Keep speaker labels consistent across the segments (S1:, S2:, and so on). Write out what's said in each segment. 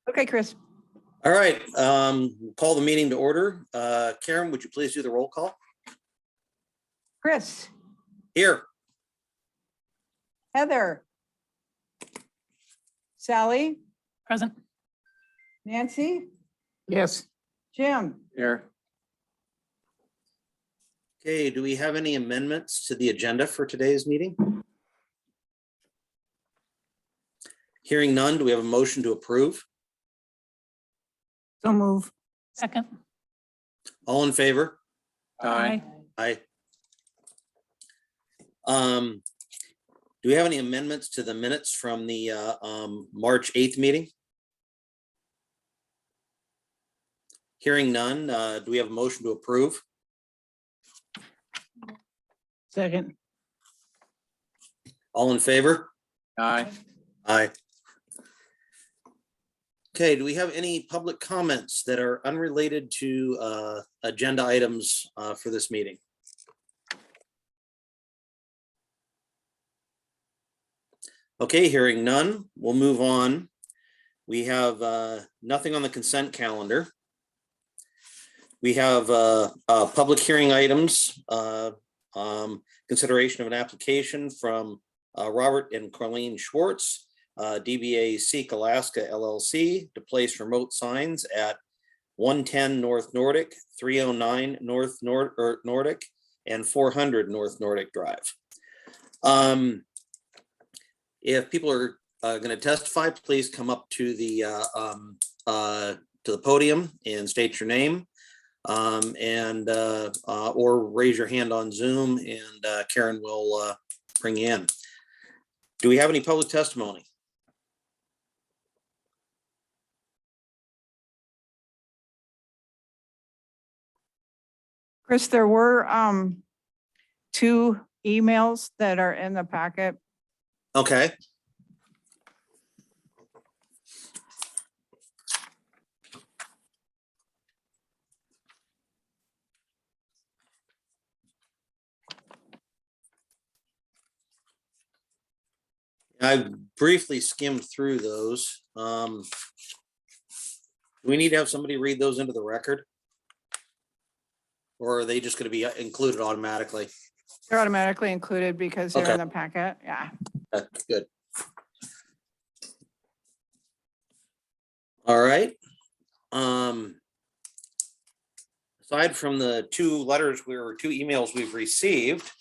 S1: Okay, Chris.
S2: All right, call the meeting to order. Karen, would you please do the roll call?
S1: Chris.
S2: Here.
S1: Heather. Sally.
S3: Present.
S1: Nancy.
S3: Yes.
S1: Jim.
S3: Here.
S2: Okay, do we have any amendments to the agenda for today's meeting? Hearing none, do we have a motion to approve?
S1: So move.
S3: Second.
S2: All in favor?
S3: Aye.
S2: Aye. Do we have any amendments to the minutes from the March 8th meeting? Hearing none, do we have a motion to approve?
S1: Second.
S2: All in favor?
S3: Aye.
S2: Aye. Okay, do we have any public comments that are unrelated to agenda items for this meeting? Okay, hearing none, we'll move on. We have nothing on the consent calendar. We have public hearing items, consideration of an application from Robert and Colleen Schwartz, DBA Seek Alaska LLC, to place remote signs at 110 North Nordic, 309 North Nordic, and 400 North Nordic Drive. If people are going to testify, please come up to the podium and state your name, or raise your hand on Zoom, and Karen will bring you in. Do we have any public testimony?
S1: Chris, there were 2 emails that are in the packet.
S2: Okay. I briefly skimmed through those. Do we need to have somebody read those into the record? Or are they just going to be included automatically?
S1: They're automatically included because they're
S2: Okay.
S1: in the packet. Yeah.
S2: That's good. All right. Aside from the 2 emails we've received,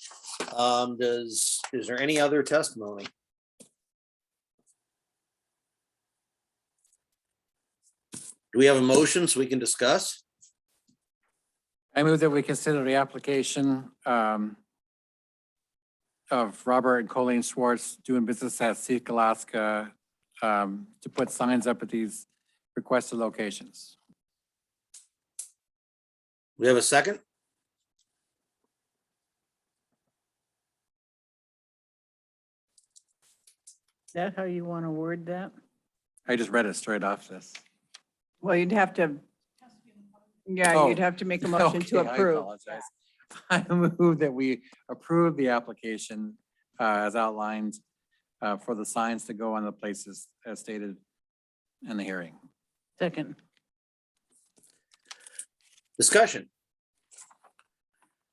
S2: is there any other testimony? Do we have a motion so we can discuss?
S4: I move that we consider the application of Robert and Colleen Schwartz doing business at Seek Alaska to put signs up at these requested locations.
S2: We have a second?
S1: Is that how you want to word that?
S4: I just read it straight off this.
S1: Well, you'd have to. Yeah,
S4: Oh,
S1: you'd have to make a motion to
S4: Okay, I
S1: approve.
S4: apologize. I move that we approve the application as outlined for the signs to go on the places as stated in the hearing.
S1: Second.
S2: Discussion.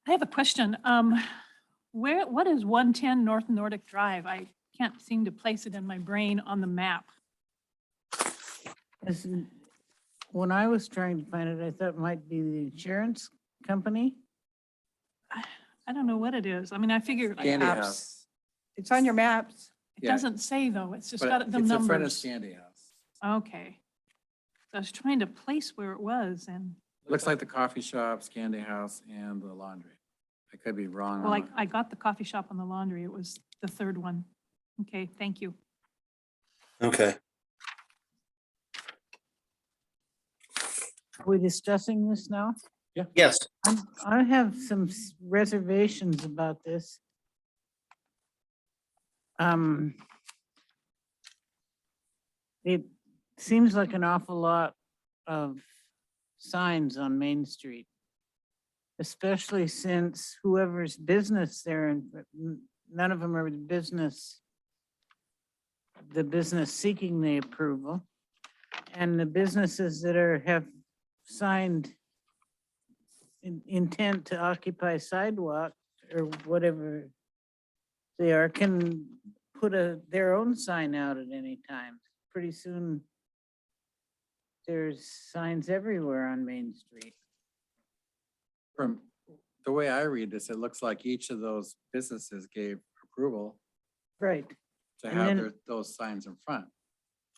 S3: I have a question. What is 110 North Nordic Drive? I can't seem to place it in my brain on the map.
S5: When I was trying to find it, I thought it might be the insurance company.
S3: I don't know what it is. I mean, I figured it
S4: Candy
S1: Maps.
S4: House.
S1: It's on your maps.
S4: Yeah.
S3: doesn't say though. It's just
S4: But
S3: got the
S4: it's in front of
S3: numbers.
S4: Candy House.
S3: Okay. So I was trying to place where it was and,
S4: Looks like the coffee shop, Candy House, and the laundry. I could be wrong.
S3: well,
S4: on
S3: I got the coffee shop on the laundry. It was the 3rd one. Okay, thank you.
S2: Okay.
S5: Are we discussing this now?
S2: Yes.
S5: I have some reservations about this. It seems like an awful lot of signs on Main Street, especially since whoever's business there, and none of them are the business seeking the approval. And the businesses that have signed intent to occupy sidewalk or whatever they are, can put their own sign out at any time. Pretty soon, there's signs everywhere on Main Street.
S4: From the way I read this, it looks like each of those businesses gave approval
S5: Right.
S4: to
S5: And
S4: have
S5: then-
S4: those signs in front.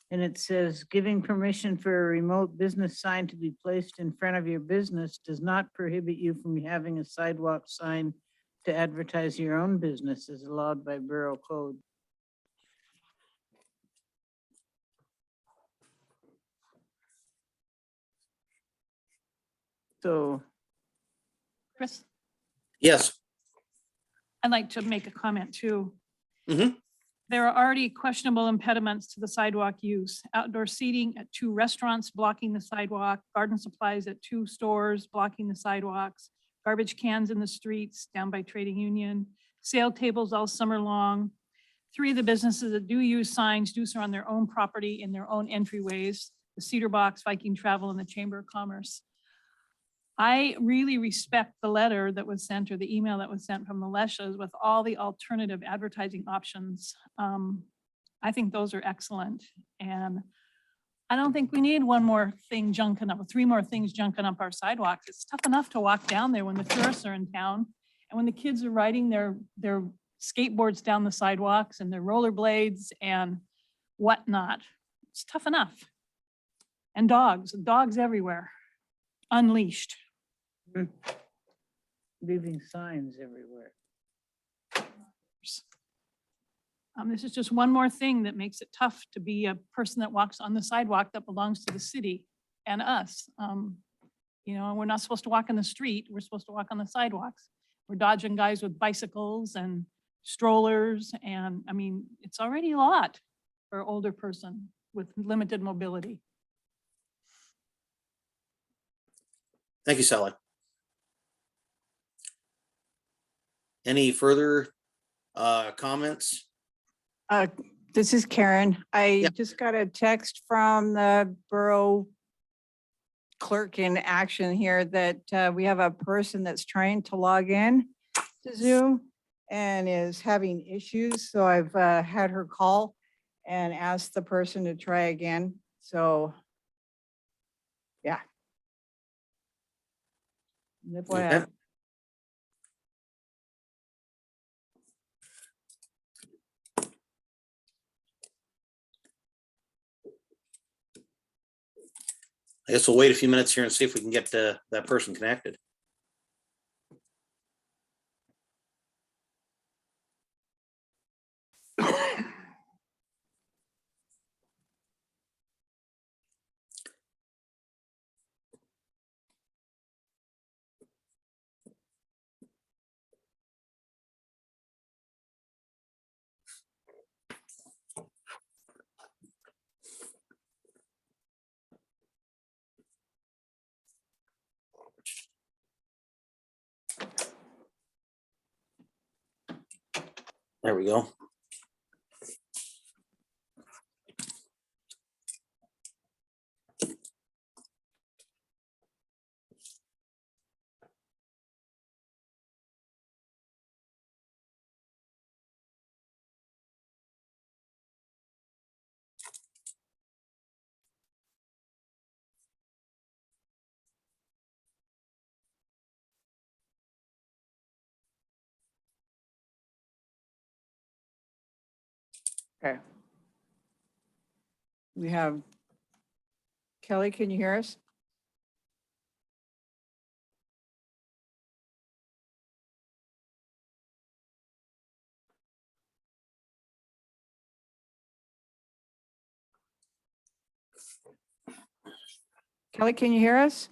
S5: And it says, giving permission for a remote business sign to be placed in front of your business does not prohibit you from having a sidewalk sign to advertise your own business as allowed by Borough Code. So,
S3: Chris,
S2: Yes.
S3: I'd like to make a comment too.
S2: Mhm.
S3: There are already questionable impediments to the sidewalk use. Outdoor seating at 2 restaurants blocking the sidewalk, garden supplies at 2 stores blocking the sidewalks, garbage cans in the streets down by Trading Union, sale tables all summer long. 3 of the businesses that do use signs do so on their own property in their own entryways, the Cedar Box, Viking Travel, and the Chamber of Commerce. I really respect the letter that was sent, or the email that was sent from the Leshas with all the alternative advertising options. I think those are excellent. And I don't think we need 1 more thing junking up, 3 more things junking up our sidewalks. It's tough enough to walk down there when the tourists are in town. And when the kids are riding their skateboards down the sidewalks and their rollerblades and whatnot. It's tough enough. And dogs everywhere, unleashed.
S5: leaving signs everywhere.
S3: This is just 1 more thing that makes it tough to be a person that walks on the sidewalk that belongs to the city and us. You know, we're not supposed to walk in the street. We're supposed to walk on the sidewalks. We're dodging guys with bicycles and strollers. And I mean, it's already a lot for an older person with limited mobility.
S2: Thank you, Sally. Any further comments?
S1: This is Karen. I
S2: Yep.
S1: just got a text from the borough clerk in action here that we have a person that's trying to log in to Zoom and is having issues. So I've had her call and asked the person to try again. So, yeah.
S2: Okay. I guess we'll wait a few minutes here and see if we can get that person connected. There we go.
S1: Okay. We have Kelly, can you hear us? Kelly, can you hear us?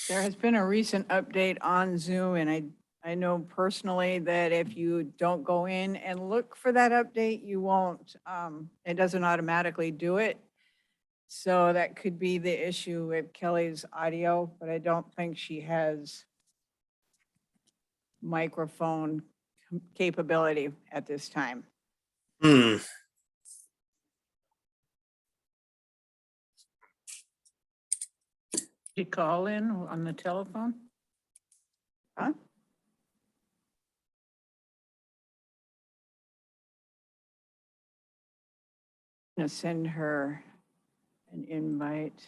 S1: There has been a recent update on Zoom, and I know personally that if you don't go in and look for that update, you won't, it doesn't automatically do it. So that could be the issue with Kelly's audio, but I don't think she has microphone capability at this time.
S2: Hmm,
S5: Did you call in on the telephone?
S1: Huh? I'm gonna send her an invite.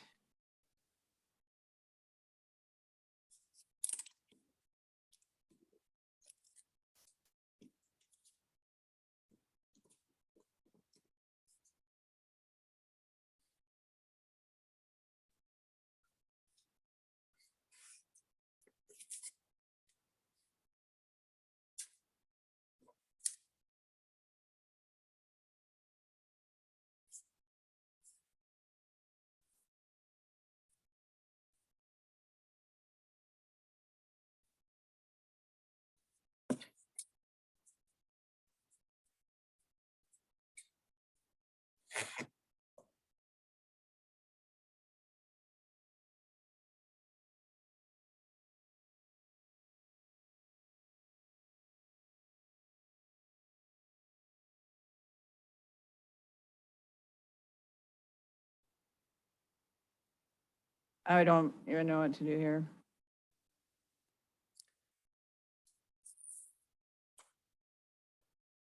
S1: I don't even know what to do here.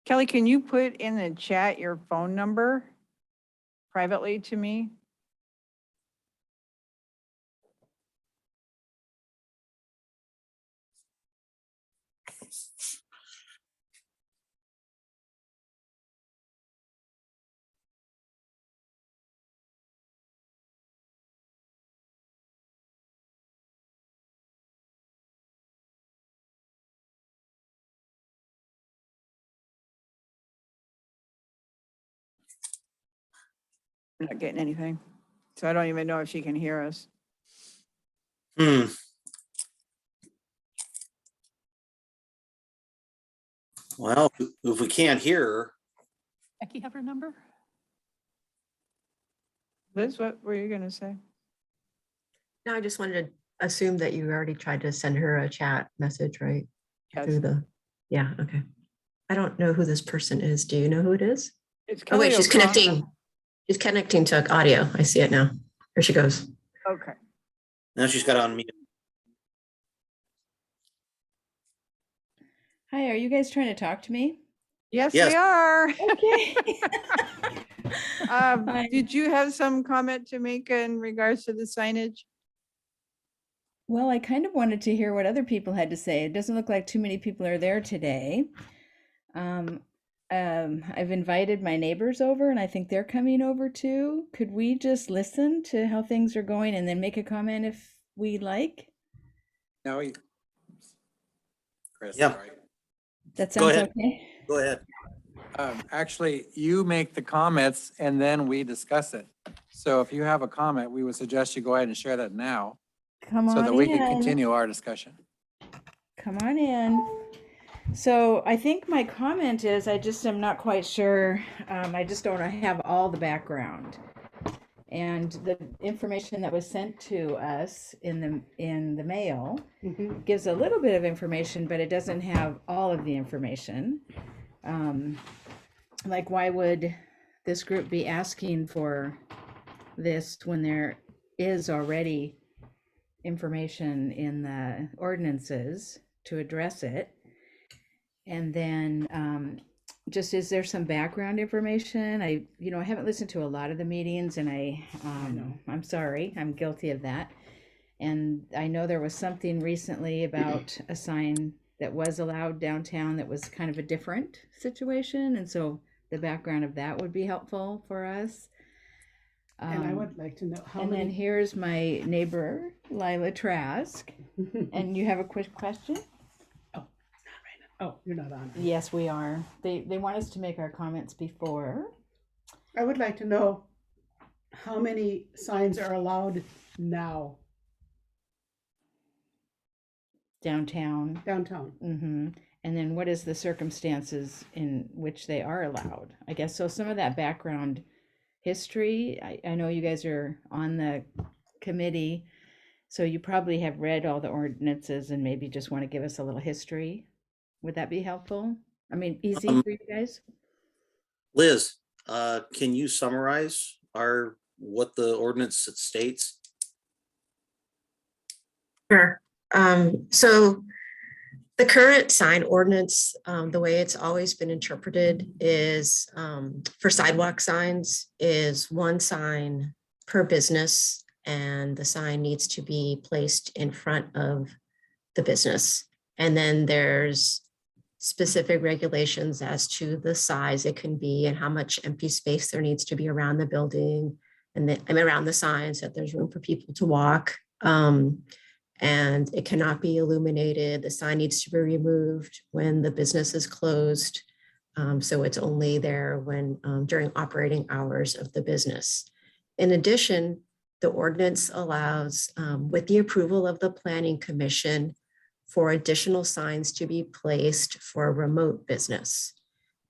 S1: Kelly, can you put in the chat your phone number privately to me? I'm not getting anything. So I don't even know if she can hear us.
S2: hmm. Well, if we can't hear her,
S3: Becky have her number?
S1: Liz, what were you gonna say?
S6: No, I just wanted to assume that you already tried to send her a chat message, right?
S1: Yes.
S6: Through the, yeah, okay. I don't know who this person is. Do you know who it is?
S1: It's
S6: Oh, wait,
S1: Kelly
S6: she's
S1: O'Connor.
S6: connecting. She's connecting to audio. I see it now. Here she goes.
S1: Okay.
S2: now she's got on mute.
S7: Hi, are you guys trying to talk to me?
S1: Yes,
S2: Yes.
S1: we are.
S7: Okay. Hi.
S1: Did you have some comment to make in regards to the signage?
S7: Well, I kind of wanted to hear what other people had to say. It doesn't look like too many people are there today. I've invited my neighbors over and I think they're coming over too. Could we just listen to how things are going and then make a comment if we like?
S4: No, Chris,
S2: Yeah.
S4: sorry.
S7: That
S2: Go
S7: sounds
S2: ahead.
S7: okay?
S2: Go ahead.
S4: Actually, you make the comments and then we discuss it. So if you have a comment, we would suggest you go ahead and share that now
S7: Come
S4: so
S7: on
S4: that we can
S7: in.
S4: continue our discussion.
S7: Come on in. So I think my comment is I just am not quite sure. I just don't have all the background. And the information that was sent to us in the mail gives a little bit of information, but it doesn't have all of the information. Like, why would this group be asking for this when there is already information in the ordinances to address it? And then just, is there some background information? I haven't listened to a lot of the meetings and I'm sorry, I'm guilty of that. And I know there was something recently about a sign that was allowed downtown that was kind of a different situation. And so the background of that would be helpful for us.
S8: And I would like to know how
S7: And then
S8: many.
S7: here's my neighbor, Lila Trask. And you have a quick question?
S8: Oh, you're not on.
S7: Yes, we are. They want us to make our comments before.
S8: I would like to know how many signs are allowed now.
S7: downtown.
S8: downtown.
S7: And then what is the circumstances in which they are allowed? I guess so. Some of that background history, I know you guys are on the committee, so you probably have read all the ordinances and maybe just want to give us a little history. Would that be helpful? I mean, easy for you guys?
S2: Liz, can you summarize what the ordinance states?
S6: Sure. So the current sign ordinance, the way it's always been interpreted is for sidewalk signs is one sign per business, and the sign needs to be placed in front of the business. And then there's specific regulations as to the size it can be and how much empty space there needs to be around the building and around the signs, that there's room for people to walk. And it cannot be illuminated. The sign needs to be removed when the business is closed. So it's only there when during operating hours of the business. In addition, the ordinance allows, with the approval of the Planning Commission, for additional signs to be placed for a remote business.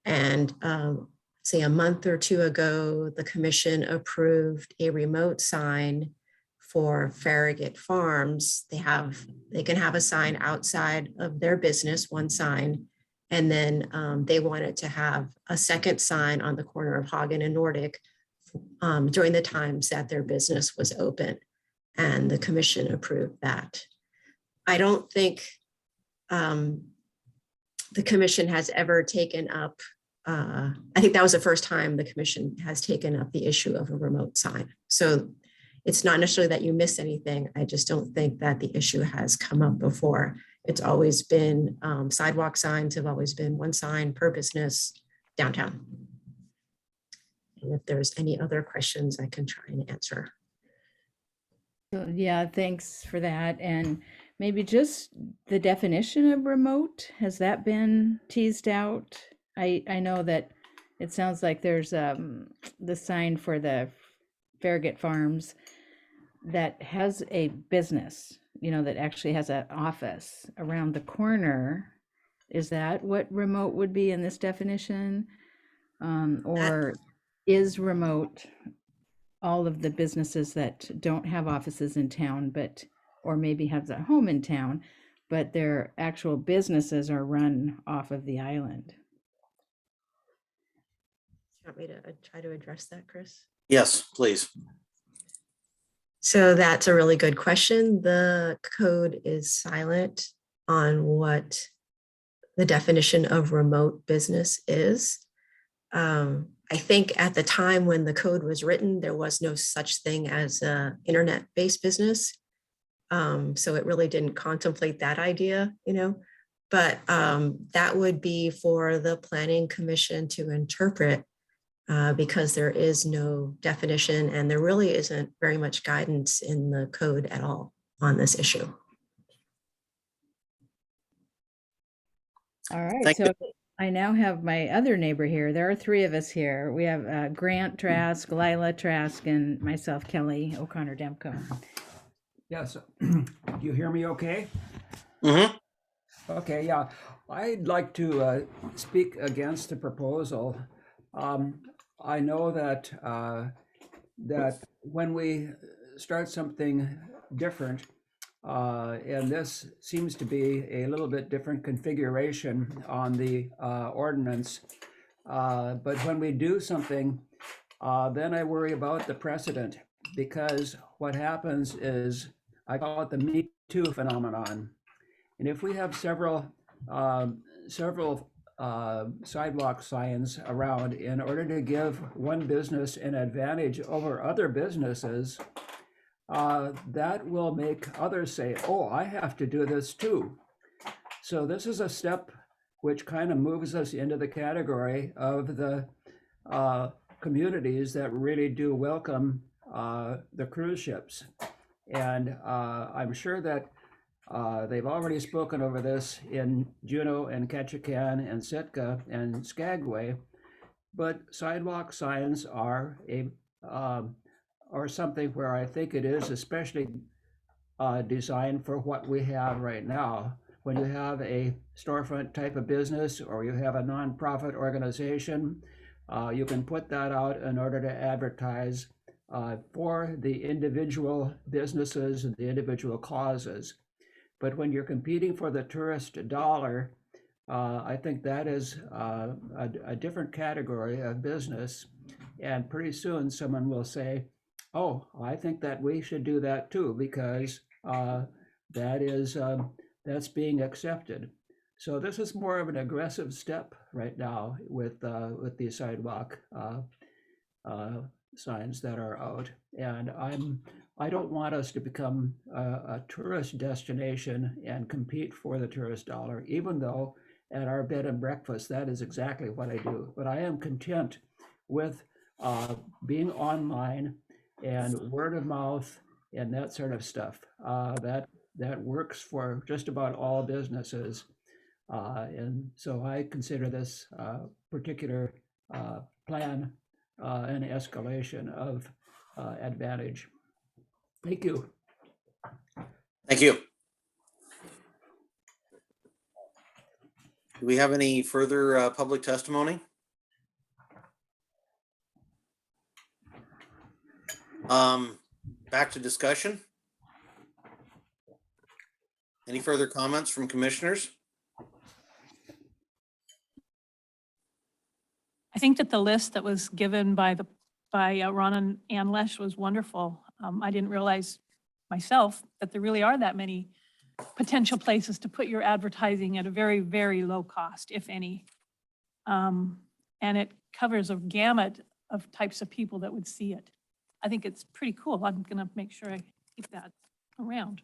S6: And say a month or two ago, the commission approved a remote sign for Farragut Farms. They can have a sign outside of their business, one sign, and then they wanted to have a second sign on the corner of Hagen and Nordic during the times that their business was open, and the commission approved that. I don't think the commission has ever taken up, I think that was the first time the commission has taken up the issue of a remote sign. So it's not necessarily that you miss anything. I just don't think that the issue has come up before. It's always been, sidewalk signs have always been one sign per business downtown. And if there's any other questions, I can try and answer.
S7: Yeah, thanks for that. And maybe just the definition of remote, has that been teased out? I know that it sounds like there's the sign for the Farragut Farms that has a business, that actually has an office around the corner. Is that what remote would be in this definition? Or is remote all of the businesses that don't have offices in town, or maybe have a home in town, but their actual businesses are run off of the island?
S6: Do you want me to try to address that, Chris?
S2: Yes, please.
S6: So that's a really good question. The code is silent on what the definition of remote business is. I think at the time when the code was written, there was no such thing as an internet-based business. So it really didn't contemplate that idea, but that would be for the Planning Commission to interpret, because there is no definition and there really isn't very much guidance in the code at all on this issue.
S7: All right,
S2: Thank
S7: so
S2: you.
S7: I now have my other neighbor here. There are three of us here. We have Grant Trask, Lila Trask, and myself, Kelly O'Connor Demko.
S9: Yes, do you hear me okay?
S2: Mm-hmm.
S9: Okay, yeah. I'd like to speak against the proposal. I know that that when we start something different, and this seems to be a little bit different configuration on the ordinance, but when we do something, then I worry about the precedent, because what happens is, I call it the Me Too phenomenon. And if we have several sidewalk signs around in order to give one business an advantage over other businesses, that will make others say, oh, I have to do this too. So this is a step which kind of moves us into the category of the communities that really do welcome the cruise ships. And I'm sure that they've already spoken over this in Juneau and Ketchikan and Sitka and Skagway, but sidewalk signs are something where I think it is especially designed for what we have right now. when you have a storefront type of business or you have a nonprofit organization, you can put that out in order to advertise for the individual businesses and the individual causes. But when you're competing for the tourist dollar, I think that is a different category of business. And pretty soon someone will say, oh, I think that we should do that too, because that's being accepted. So this is more of an aggressive step right now with the sidewalk signs that are out. And I don't want us to become a tourist destination and compete for the tourist dollar, even though at our bed and breakfast, that is exactly what I do. But I am content with being online and word of mouth and that sort of stuff. That works for just about all businesses. And so I consider this particular plan an escalation of advantage. Thank you.
S2: Thank you. Do we have any further public testimony? Back to discussion. Any further comments from commissioners?
S3: I think that the list that was given by Ron and Ann Lesh was wonderful. I didn't realize myself that there really are that many potential places to put your advertising at a very, very low cost, if any. And it covers a gamut of types of people that would see it. I think it's pretty cool. I'm gonna make sure I keep that around.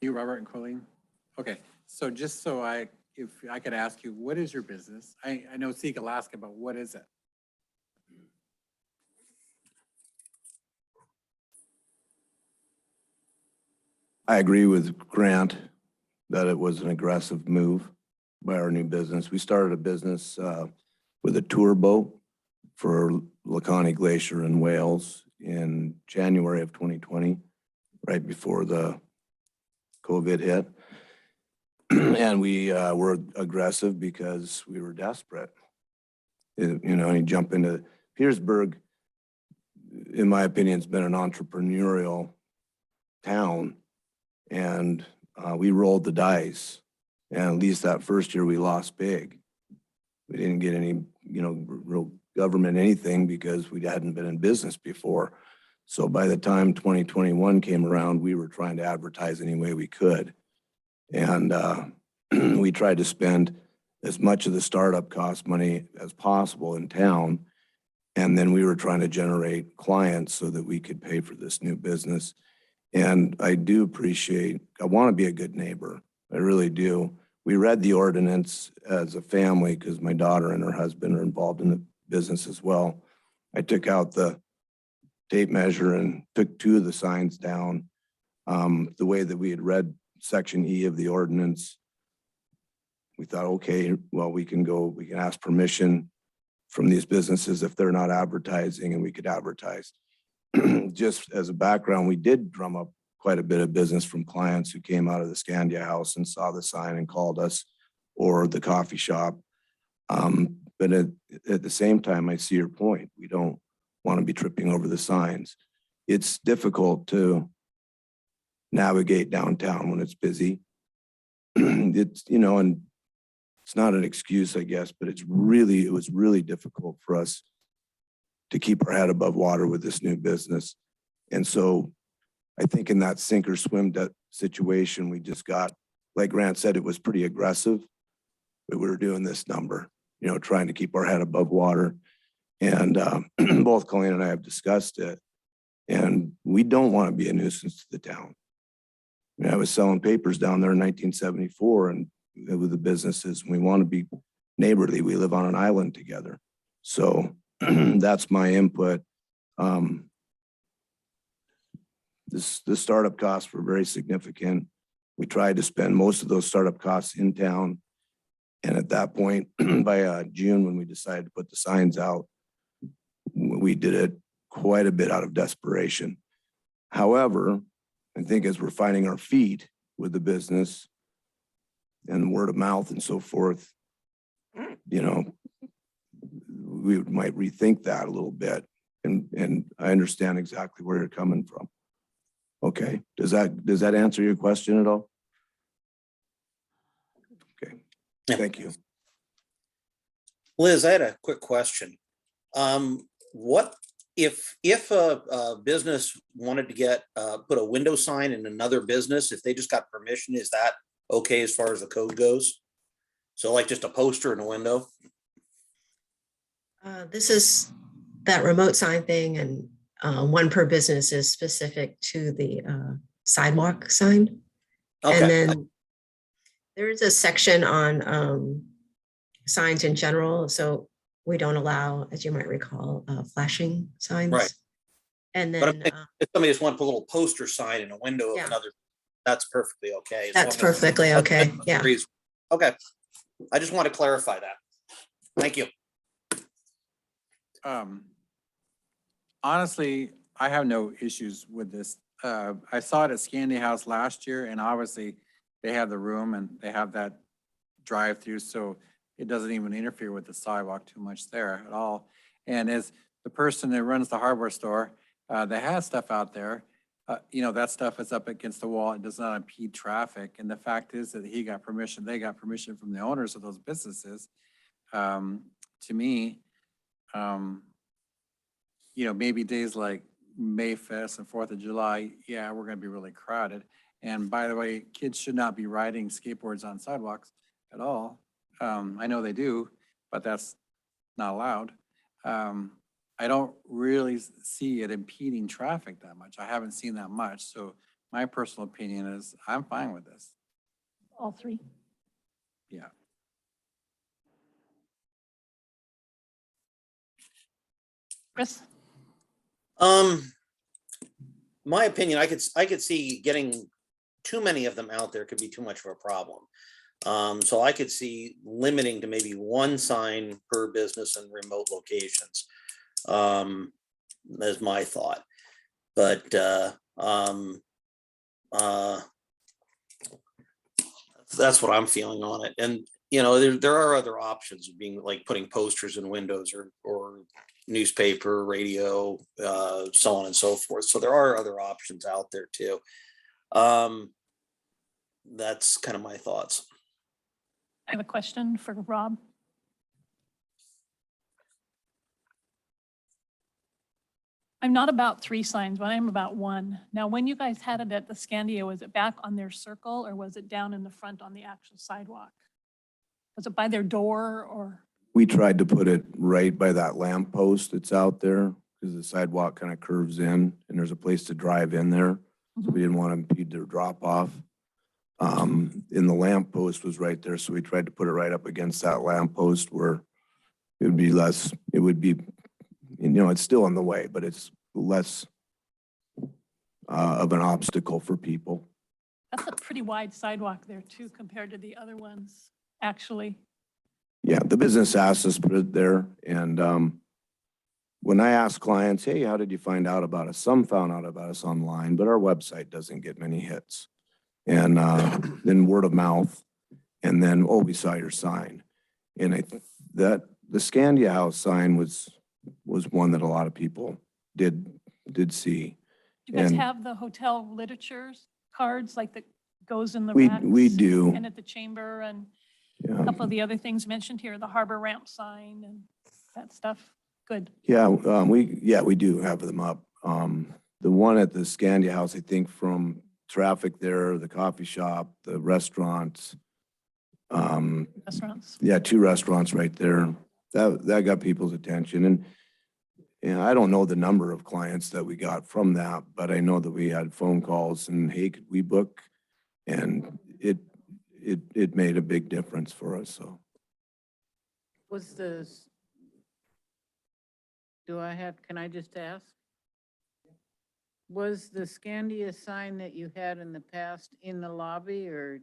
S4: You, Robert and Colleen? Okay, so just so if I could ask you, what is your business? I know Seek Alaska, but what is it?
S10: I agree with Grant that it was an aggressive move by our new business. We started a business with a tour boat for Laconia Glacier in Wales in January of 2020, right before the COVID hit. And we were aggressive because we were desperate. You know, you jump into Petersburg, in my opinion, it's been an entrepreneurial town. And we rolled the dice. And at least that first year we lost big. We didn't get any, real government anything because we hadn't been in business before. So by the time 2021 came around, we were trying to advertise any way we could. And we tried to spend as much of the startup cost money as possible in town. And then we were trying to generate clients so that we could pay for this new business. And I do appreciate, I want to be a good neighbor. I really do. We read the ordinance as a family because my daughter and her husband are involved in the business as well. I took out the tape measure and took 2 of the signs down. The way that we had read section E of the ordinance, we thought, okay, well, we can ask permission from these businesses if they're not advertising, and we could advertise. Just as a background, we did drum up quite a bit of business from clients who came out of the Scandia house and saw the sign and called us, or the coffee shop. But at the same time, I see your point. We don't want to be tripping over the signs. It's difficult to navigate downtown when it's busy. And it's not an excuse, I guess, but it was really difficult for us to keep our head above water with this new business. And so I think in that sink or swim situation, we just got, like Grant said, it was pretty aggressive, but we were doing this number, trying to keep our head above water. And both Colleen and I have discussed it, and we don't want to be a nuisance to the town. I was selling papers down there in 1974 and with the businesses. We want to be neighborly. We live on an island together. So that's my input. The startup costs were very significant. We tried to spend most of those startup costs in town. And at that point, by June, when we decided to put the signs out, we did it quite a bit out of desperation. However, I think as we're finding our feet with the business and word of mouth and so forth, you know, we might rethink that a little bit. And I understand exactly where you're coming from. Okay, does that answer your question at all? Okay,
S2: Yeah.
S10: thank you.
S2: Liz, I had a quick question. What if a business wanted to get put a window sign in another business, if they just got permission, is that okay as far as the code goes? So like just a poster in a window?
S6: This is that remote sign thing, and one per business is specific to the sidewalk sign. And
S2: Okay,
S6: then there's a section on signs in general. So we don't allow, as you might recall, flashing signs.
S2: Right.
S6: And
S2: but
S6: then
S2: if somebody just wanted to put a little poster sign in a window of
S6: Yeah.
S2: another, that's perfectly okay. as
S6: that's
S2: long as-
S6: perfectly okay. Yeah.
S2: Okay, I just want to clarify that. Thank you.
S4: Honestly, I have no issues with this. I saw it at Scandy House last year, and obviously they have the room and they have that drive-through, so it doesn't even interfere with the sidewalk too much there at all. And as the person that runs the hardware store, that has stuff out there, you know, that stuff is up against the wall. It does not impede traffic. And the fact is that they got permission from the owners of those businesses. To me, you know, maybe days like May Fest and 4th of July, yeah, we're gonna be really crowded. And by the way, kids should not be riding skateboards on sidewalks at all. I know they do, but that's not allowed. I don't really see it impeding traffic that much. I haven't seen that much. So my personal opinion is I'm fine with this.
S3: All three.
S4: Yeah.
S3: Chris?
S2: My opinion, I could see getting too many of them out there could be too much of a problem. So I could see limiting to maybe one sign per business in remote locations. That's my thought. But that's what I'm feeling on it. And you know, there are other options of being like putting posters in windows or newspaper, radio, so on and so forth. So there are other options out there too. That's kind of my thoughts.
S3: I have a question for Rob. I'm not about 3 signs, but I'm about 1. Now, when you guys had it at the Scandia, was it back on their circle or was it down in the front on the actual sidewalk? Was it by their door or?
S10: We tried to put it right by that lamp post that's out there because the sidewalk kind of curves in and there's a place to drive in there. So we didn't want to impede their drop off. And the lamp post was right there. So we tried to put it right up against that lamp post where it would be less, it would be, you know, it's still in the way, but it's less of an obstacle for people.
S3: That's a pretty wide sidewalk there too, compared to the other ones, actually.
S10: Yeah, the business asked us to put it there. And when I ask clients, hey, how did you find out about us? Some found out about us online, but our website doesn't get many hits. And then word of mouth, and then, oh, we saw your sign. And that the Scandia House sign was one that a lot of people did see.
S3: Do you guys
S10: And
S3: have the hotel literatures cards like that goes in the
S10: we
S3: racks?
S10: do.
S3: And at the chamber and
S10: Yeah.
S3: a couple of the other things mentioned here, the harbor ramp sign and that stuff. Good.
S10: Yeah, we do have them up. The one at the Scandia House, I think from traffic there, the coffee shop, the restaurants.
S3: Restaurants.
S10: Yeah, 2 restaurants right there. That got people's attention. And I don't know the number of clients that we got from that, but I know that we had phone calls and, hey, could we book? And it made a big difference for us, so.
S5: Was can I just ask? Was the Scandia sign that you had in the past in the lobby or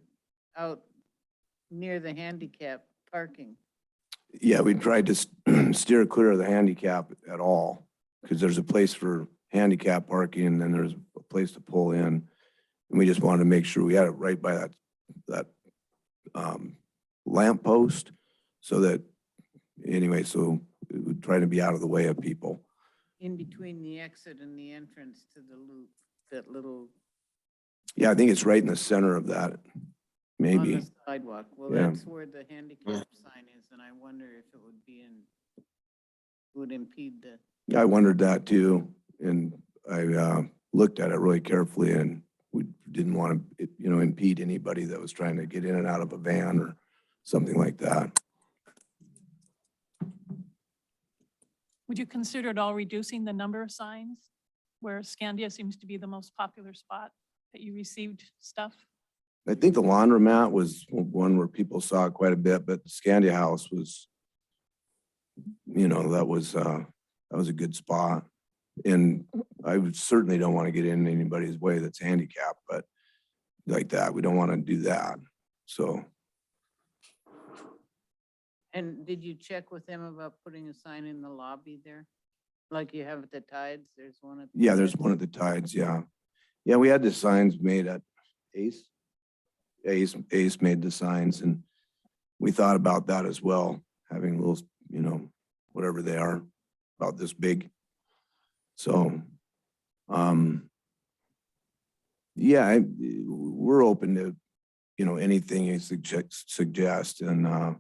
S5: out near the handicap parking?
S10: Yeah, we tried to steer clear of the handicap at all, because there's a place for handicap parking, and then there's a place to pull in. And we just wanted to make sure we had it right by that lamp post, so that, anyway, so it would try to be out of the way of people.
S5: In between the exit and the entrance to the loop, that little
S10: Yeah, I think it's right in the center of that,
S5: on
S10: maybe.
S5: the sidewalk. Well,
S10: Yeah.
S5: that's where the handicap sign is, and I wonder if it would be would impede the,
S10: I wondered that too, and I looked at it really carefully, and we didn't want to, impede anybody that was trying to get in and out of a van or something like that.
S3: Would you consider at all reducing the number of signs where Scandia seems to be the most popular spot that you received stuff?
S10: I think the laundromat was one where people saw it quite a bit, but the Scandia House was, that was a good spot. And I certainly don't want to get in anybody's way that's handicapped, but like that, we don't want to do that. So,
S5: and did you check with them about putting a sign in the lobby there? Like you have at the Tides, there's one at.
S10: yeah, there's one at the Tides, yeah. Yeah, we had the signs made at Ace. Ace made the signs, and we thought about that as well, having little, whatever they are, about this big. So, yeah, we're open to, anything you suggest. And I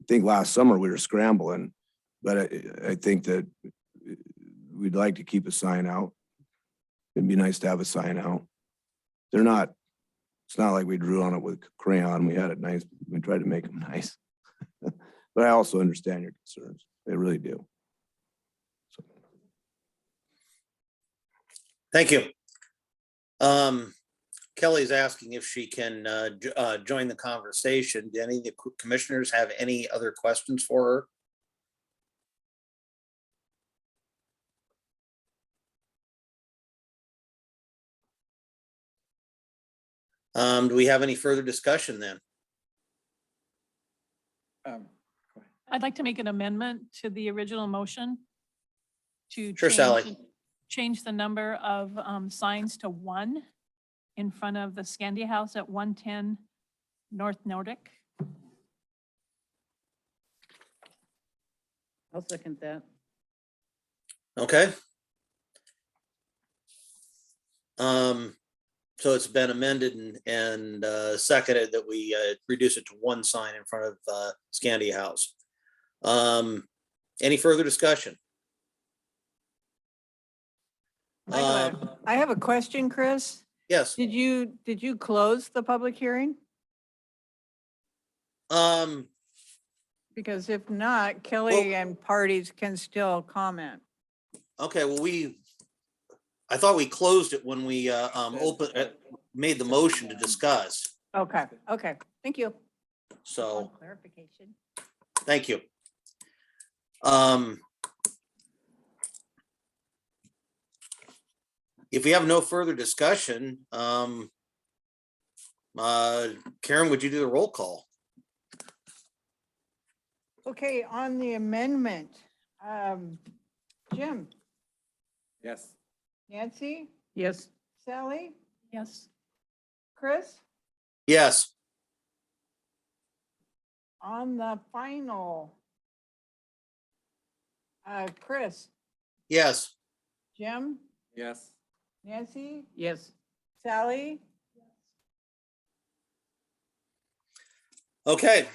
S10: think last summer we were scrambling, but I think that we'd like to keep a sign out. It'd be nice to have a sign out. It's not like we drew on it with crayon. We had it nice. We tried to make them nice. But I also understand your concerns. I really do. So.
S2: Thank you. Kelly's asking if she can join the conversation. Do any of the commissioners have any other questions for her? Do we have any further discussion then?
S3: I'd like to make an amendment to the original motion to
S2: Sure, Sally.
S3: change the number of signs to 1 in front of the Scandia House at 110 North Nordic.
S5: I'll second that.
S2: Okay. So it's been amended and seconded that we reduce it to 1 sign in front of Scandia House. Any further discussion?
S1: I have a question, Chris.
S2: Yes.
S1: Did you close the public hearing? Because if not, Kelly and parties can still comment.
S2: Okay, well, I thought we closed it when we made the motion to discuss.
S1: Okay, thank you.
S2: So,
S1: Clarification.
S2: thank you. If we have no further discussion, Karen, would you do the roll call?
S1: Okay, on the amendment, Jim,
S4: Yes.
S1: Nancy,
S5: Yes.
S1: Sally,
S3: Yes.
S1: Chris,
S2: Yes.
S1: on the final. Chris,
S2: Yes.
S1: Jim,
S4: Yes.
S1: Nancy,
S5: Yes.
S1: Sally,
S2: Okay.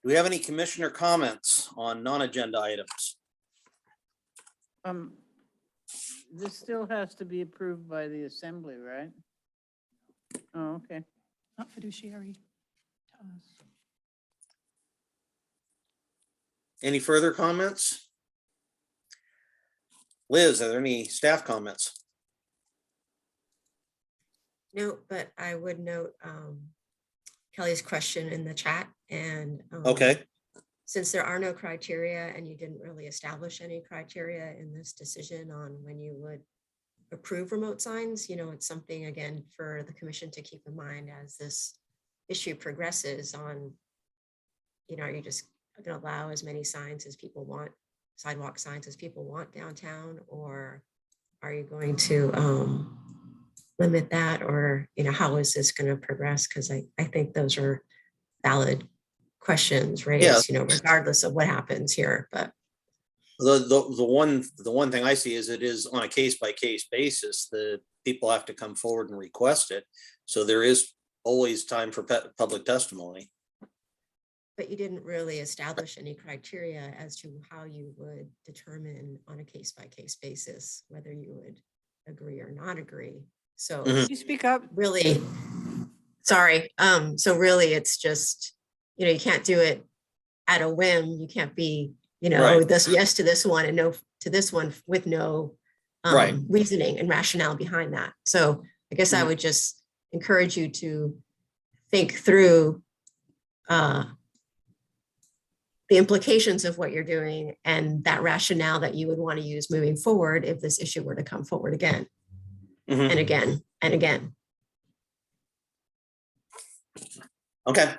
S2: Do we have any commissioner comments on non-agenda items?
S5: This still has to be approved by the assembly, right? Oh, okay.
S3: Not fiduciary to us.
S2: Any further comments? Liz, are there any staff comments?
S6: No, but I would note Kelly's question in the chat, and
S2: Okay,
S6: since there are no criteria and you didn't really establish any criteria in this decision on when you would approve remote signs, it's something again for the commission to keep in mind as this issue progresses on, are you just going to allow as many signs as people want sidewalk signs as people want downtown, or are you going to limit that, or, how is this going to progress? Because I think those are valid questions raised, regardless of what happens here, but.
S2: The one thing I see is it is on a case-by-case basis. The people have to come forward and request it. So there is always time for public testimony.
S6: But you didn't really establish any criteria as to how you would determine on a case-by-case basis whether you would agree or not agree. So
S2: Mhm.
S1: You speak up.
S6: really, sorry. So really it's just, you can't do it at a whim. You can't be,
S2: Right.
S6: this yes to this one and no to this one with no
S2: Right.
S6: reasoning and rationale behind that. So I guess I
S2: Mhm.
S6: would just encourage you to think through the implications of what you're doing and that rationale that you would want to use moving forward if this issue were to come forward again
S2: Mhm.
S6: and again and again.
S2: Okay.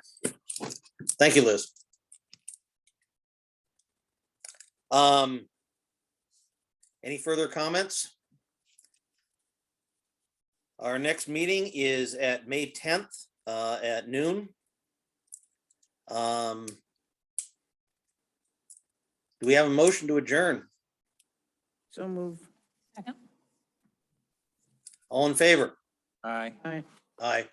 S2: Thank you, Liz. Any further comments? Our next meeting is at May 10th at noon. Do we have a motion to adjourn?
S5: So move.
S3: Second.
S2: All in favor?
S4: Aye.
S5: Aye.
S2: Aye.